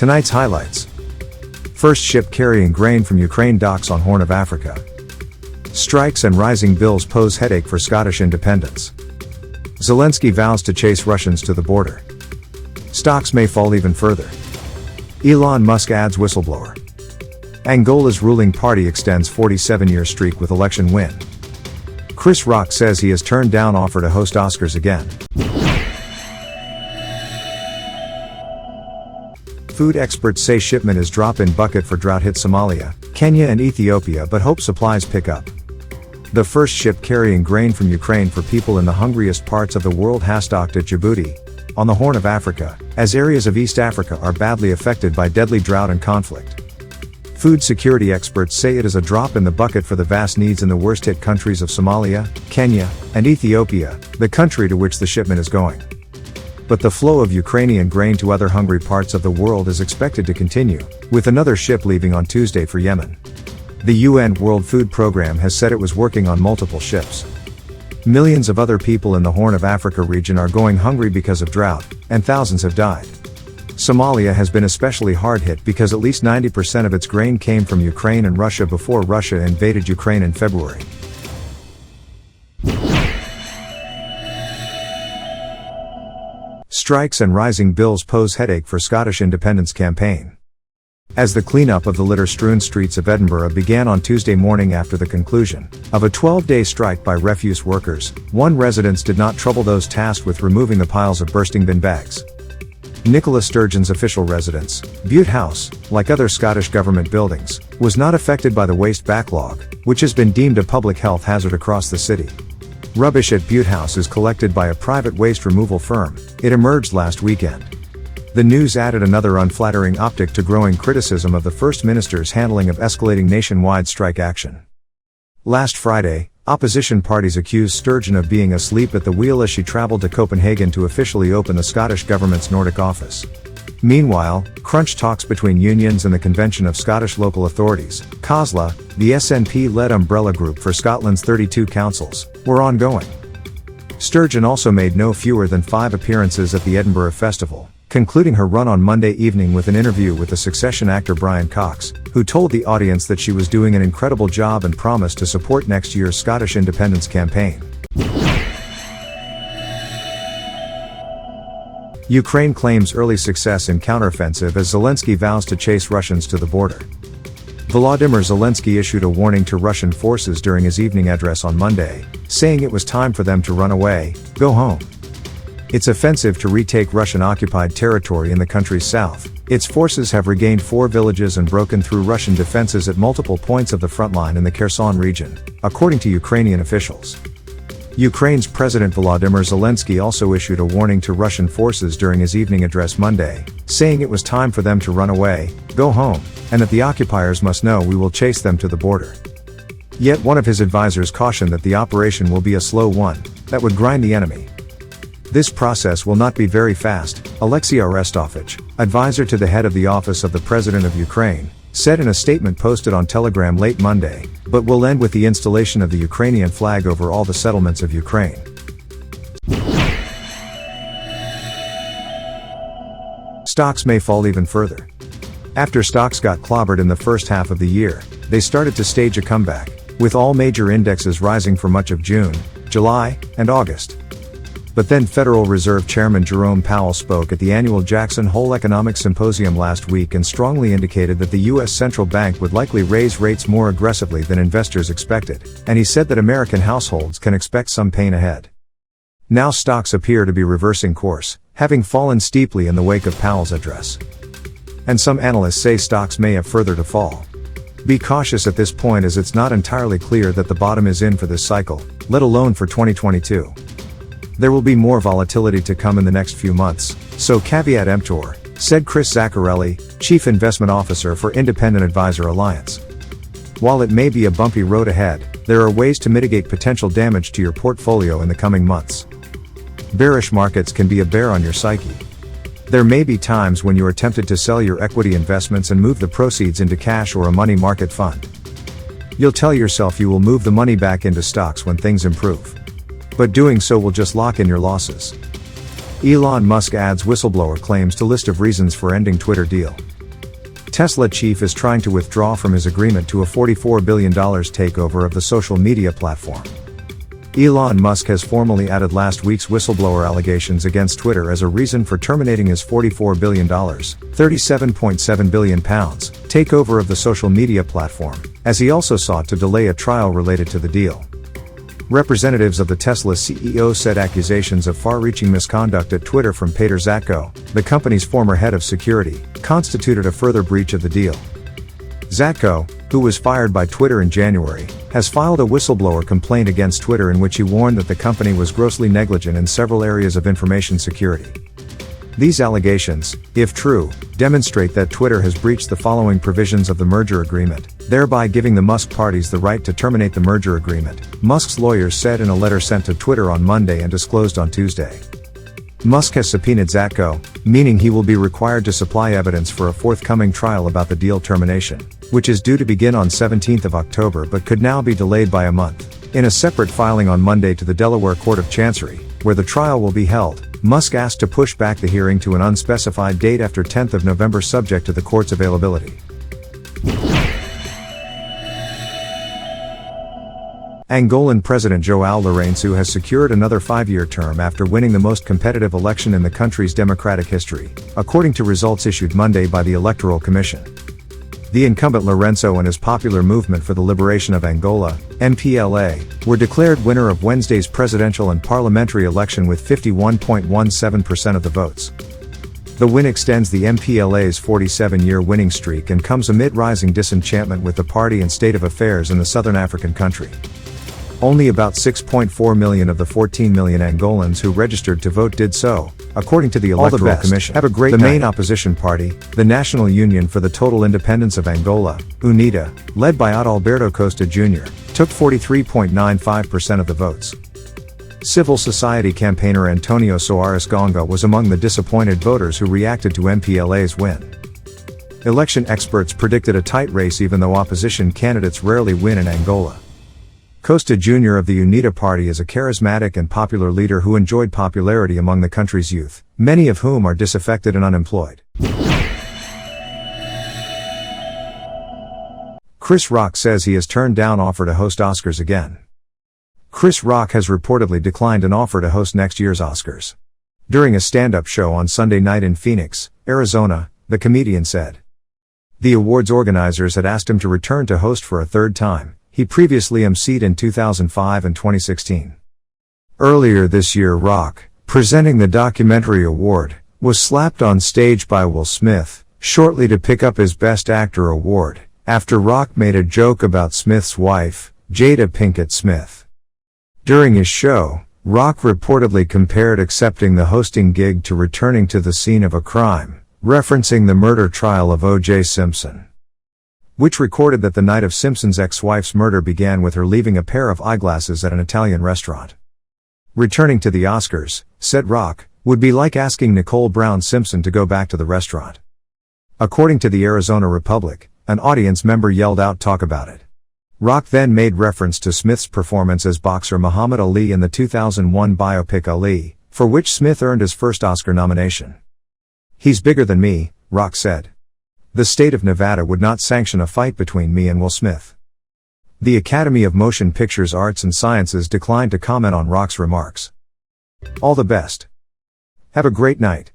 Tonight's highlights. First ship carrying grain from Ukraine docks on Horn of Africa. Strikes and rising bills pose headache for Scottish independence. Zelensky vows to chase Russians to the border. Stocks may fall even further. Elon Musk adds whistleblower. Angola's ruling party extends 47-year streak with election win. Chris Rock says he has turned down offer to host Oscars again. Food experts say shipment is drop-in bucket for drought-hit Somalia, Kenya and Ethiopia, but hope supplies pick up. The first ship carrying grain from Ukraine for people in the hungriest parts of the world has docked at Djibouti, on the Horn of Africa, as areas of East Africa are badly affected by deadly drought and conflict. Food security experts say it is a drop in the bucket for the vast needs in the worst-hit countries of Somalia, Kenya, and Ethiopia, the country to which the shipment is going. But the flow of Ukrainian grain to other hungry parts of the world is expected to continue, with another ship leaving on Tuesday for Yemen. The UN World Food Programme has said it was working on multiple ships. Millions of other people in the Horn of Africa region are going hungry because of drought, and thousands have died. Somalia has been especially hard hit because at least 90% of its grain came from Ukraine and Russia before Russia invaded Ukraine in February. Strikes and rising bills pose headache for Scottish independence campaign. As the cleanup of the litter-strewn streets of Edinburgh began on Tuesday morning after the conclusion of a 12-day strike by refuse workers, one residents did not trouble those tasked with removing the piles of bursting bin bags. Nicola Sturgeon's official residence, Bute House, like other Scottish government buildings, was not affected by the waste backlog, which has been deemed a public health hazard across the city. Rubbish at Bute House is collected by a private waste removal firm, it emerged last weekend. The news added another unflattering optic to growing criticism of the First Minister's handling of escalating nationwide strike action. Last Friday, opposition parties accused Sturgeon of being asleep at the wheel as she traveled to Copenhagen to officially open the Scottish Government's Nordic office. Meanwhile, crunch talks between unions and the Convention of Scottish Local Authorities, COSLA, the SNP-led umbrella group for Scotland's 32 councils, were ongoing. Sturgeon also made no fewer than 5 appearances at the Edinburgh Festival, concluding her run on Monday evening with an interview with the Succession actor Brian Cox, who told the audience that she was doing an incredible job and promised to support next year's Scottish independence campaign. Ukraine claims early success in counteroffensive as Zelensky vows to chase Russians to the border. Volodymyr Zelensky issued a warning to Russian forces during his evening address on Monday, saying it was time for them to run away, go home. Its offensive to retake Russian-occupied territory in the country's south. Its forces have regained 4 villages and broken through Russian defenses at multiple points of the front line in the Kherson region, according to Ukrainian officials. Ukraine's President Volodymyr Zelensky also issued a warning to Russian forces during his evening address Monday, saying it was time for them to run away, go home, and that the occupiers must know we will chase them to the border. Yet one of his advisors cautioned that the operation will be a slow one, that would grind the enemy. This process will not be very fast, Alexei Arestovich, advisor to the head of the Office of the President of Ukraine, said in a statement posted on Telegram late Monday, but will end with the installation of the Ukrainian flag over all the settlements of Ukraine. Stocks may fall even further. After stocks got clobbered in the first half of the year, they started to stage a comeback, with all major indexes rising for much of June, July, and August. But then Federal Reserve Chairman Jerome Powell spoke at the annual Jackson Hole Economic Symposium last week and strongly indicated that the U.S. Central Bank would likely raise rates more aggressively than investors expected, and he said that American households can expect some pain ahead. Now stocks appear to be reversing course, having fallen steeply in the wake of Powell's address. And some analysts say stocks may have further to fall. Be cautious at this point as it's not entirely clear that the bottom is in for this cycle, let alone for 2022. There will be more volatility to come in the next few months, so caveat emptor, said Chris Zaccarelli, Chief Investment Officer for Independent Advisor Alliance. While it may be a bumpy road ahead, there are ways to mitigate potential damage to your portfolio in the coming months. Bearish markets can be a bear on your psyche. There may be times when you are tempted to sell your equity investments and move the proceeds into cash or a money market fund. You'll tell yourself you will move the money back into stocks when things improve. But doing so will just lock in your losses. Elon Musk adds whistleblower claims to list of reasons for ending Twitter deal. Tesla chief is trying to withdraw from his agreement to a $44 billion takeover of the social media platform. Elon Musk has formally added last week's whistleblower allegations against Twitter as a reason for terminating his $44 billion, £37.7 billion takeover of the social media platform, as he also sought to delay a trial related to the deal. Representatives of the Tesla CEO said accusations of far-reaching misconduct at Twitter from Peter Zatko, the company's former head of security, constituted a further breach of the deal. Zatko, who was fired by Twitter in January, has filed a whistleblower complaint against Twitter in which he warned that the company was grossly negligent in several areas of information security. These allegations, if true, demonstrate that Twitter has breached the following provisions of the merger agreement, thereby giving the Musk parties the right to terminate the merger agreement, Musk's lawyers said in a letter sent to Twitter on Monday and disclosed on Tuesday. Musk has subpoenaed Zatko, meaning he will be required to supply evidence for a forthcoming trial about the deal termination, which is due to begin on 17th of October but could now be delayed by a month. In a separate filing on Monday to the Delaware Court of Chancery, where the trial will be held, Musk asked to push back the hearing to an unspecified date after 10th of November subject to the court's availability. Angolan President João Lourenço has secured another 5-year term after winning the most competitive election in the country's democratic history, according to results issued Monday by the Electoral Commission. The incumbent Lourenço and his Popular Movement for the Liberation of Angola, MPLA, were declared winner of Wednesday's presidential and parliamentary election with 51.17% of the votes. The win extends the MPLA's 47-year winning streak and comes amid rising disenchantment with the party and state of affairs in the southern African country. Only about 6.4 million of the 14 million Angolans who registered to vote did so, according to the Electoral Commission. Have a great night. The main opposition party, the National Union for the Total Independence of Angola, UNITA, led by Adalberto Costa Jr., took 43.95% of the votes. Civil society campaigner Antonio Soares Gonga was among the disappointed voters who reacted to MPLA's win. Election experts predicted a tight race even though opposition candidates rarely win in Angola. Costa Jr. of the UNITA party is a charismatic and popular leader who enjoyed popularity among the country's youth, many of whom are disaffected and unemployed. Chris Rock says he has turned down offer to host Oscars again. Chris Rock has reportedly declined an offer to host next year's Oscars. During a stand-up show on Sunday night in Phoenix, Arizona, the comedian said the awards organizers had asked him to return to host for a third time. He previously emceed in 2005 and 2016. Earlier this year, Rock, presenting the documentary award, was slapped on stage by Will Smith, shortly to pick up his Best Actor award, after Rock made a joke about Smith's wife, Jada Pinkett Smith. During his show, Rock reportedly compared accepting the hosting gig to returning to the scene of a crime, referencing the murder trial of O.J. Simpson, which recorded that the night of Simpson's ex-wife's murder began with her leaving a pair of eyeglasses at an Italian restaurant. Returning to the Oscars, said Rock, would be like asking Nicole Brown Simpson to go back to the restaurant. According to the Arizona Republic, an audience member yelled out, "Talk about it." Rock then made reference to Smith's performance as boxer Muhammad Ali in the 2001 biopic Ali, for which Smith earned his first Oscar nomination. "He's bigger than me," Rock said. "The state of Nevada would not sanction a fight between me and Will Smith." The Academy of Motion Pictures Arts and Sciences declined to comment on Rock's remarks. All the best. Have a great night.